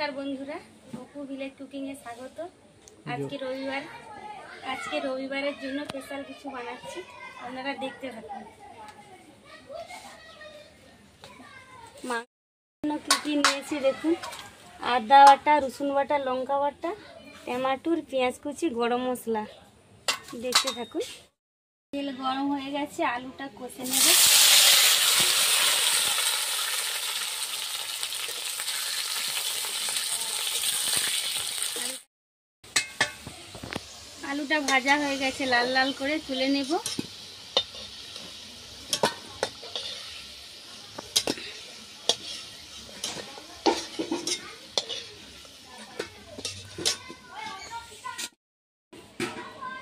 नमस्कार बंधुरा अपू village cooking स्वागत। आज के रविवार स्पेशल किछु बानाচ্ছি আপনারা देखते থাকুন। मांगनो की নিয়েছি দেখুন, আদা বাটা, রসুন বাটা, লঙ্কা বাটা, টমেটো, পেঁয়াজ কুচি, গরম মশলা। দেখতে থাকুন। তেল গরম হয়ে গেছে, আলুটা কষে নেব। आलूटा भाजा हो गए लाल लाल करे तुले नेब।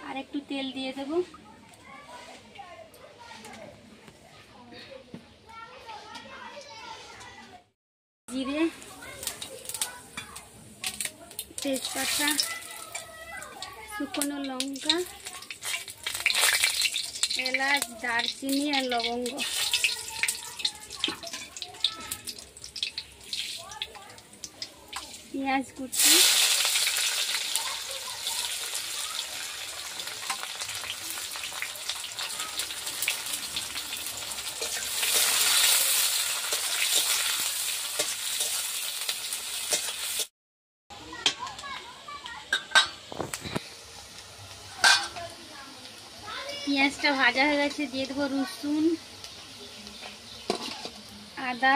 और एकटू तेल दिए देब। जिरे, तेजपाता, शुकनो लंका, एलाच, दारचिनी और लवंग। पेंयाज कुचि, পেঁয়াজটা ভাজা হয়ে গেছে, দিয়ে দেবো রসুন, আদা,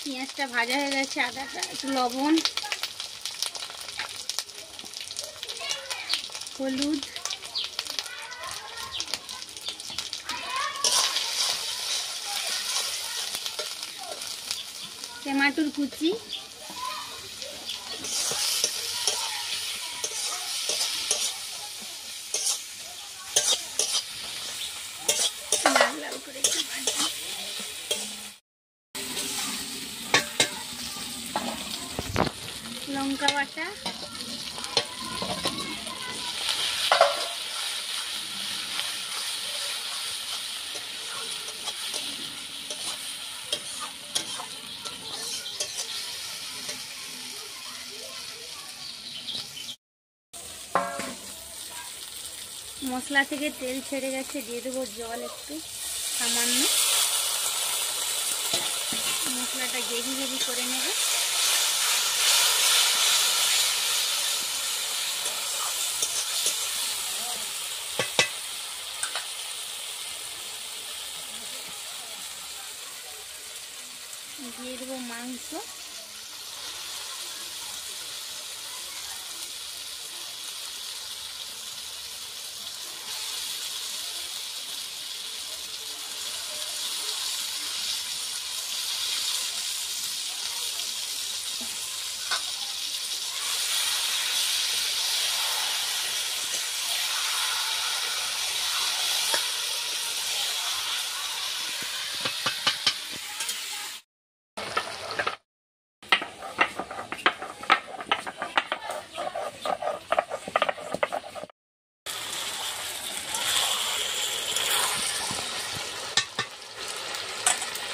পেঁয়াজটা ভাজা হয়ে গেছে, আদাটা একটু লবণ, হলুদ, टमाटर कुचि, लाल लाल करे लंका बाटा, मसला থেকে তেল ছেড়ে গেছে, দিয়ে দেবো জল একটু সামান্য। মশলাটা গ্রেভি গ্রেভি করে নেব। দিয়ে দেবো মাংস।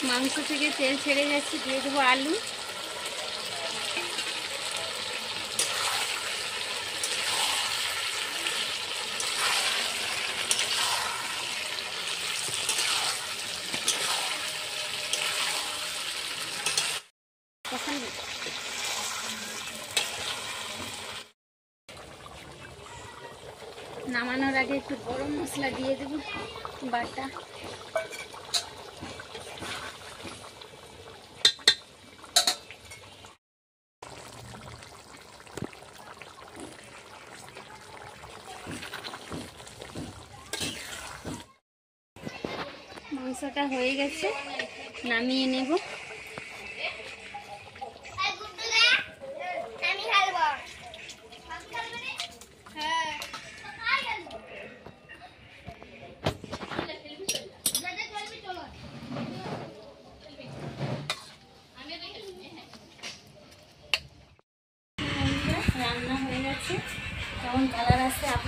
মাংস থেকে তেল ছেড়ে যাচ্ছে, দিয়ে দেবো আলু, নামানোর আগে একটু গরম মশলা দিয়ে দেবো বাটা। মাংসটা হয়ে গেছে, নামিয়ে নেব।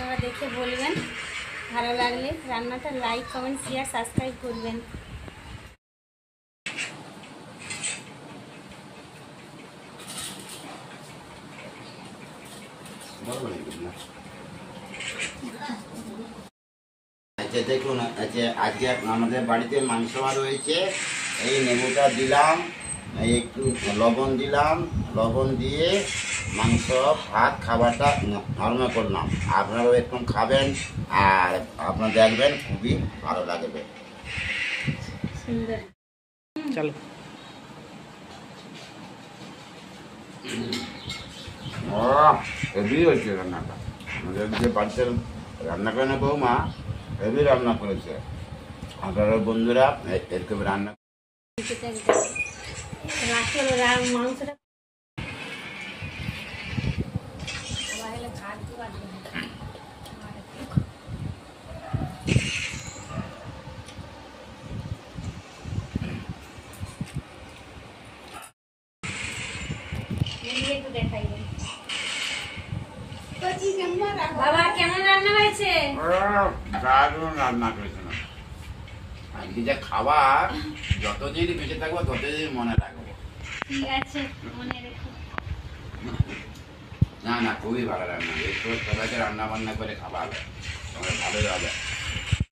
আপনারা দেখে বলবেন, ভালো লাগলে রান্নাটা লাইক কমেন্ট শেয়ার সাবস্ক্রাইব করবেন। আচ্ছা দেখুন, আজকে আমাদের বাড়িতে মাংস রয়েছে। এই নেবুটা দিলাম, এই একটু লবণ দিলাম, লবণ দিয়ে মাংস ভাত খাবারটা নরম করলাম। আপনারাও একটু খাবেন আর আপনারা দেখবেন খুবই ভালো লাগবে। সুন্দর। চলো। হেভি হয়েছে রান্নাটা। আমাদের যে বাড়িতে রান্না করে না বৌমা, হেভি রান্না করেছে। আপনারা বন্ধুরা এরকম রান্না মাংসটা একটু দেখাই। বাবা কেমন রান্না হয়েছে? দারুণ রান্না করেছে না। আজকে যে খাবার যতদিন বেঁচে থাকবো ততদিন মনে রাখবো। ঠিক আছে, মনে রেখো। না না, খুবই ভালো রান্না। এই সবাইকে রান্না বান্না করে খাওয়া হবে, ভালোই হবে।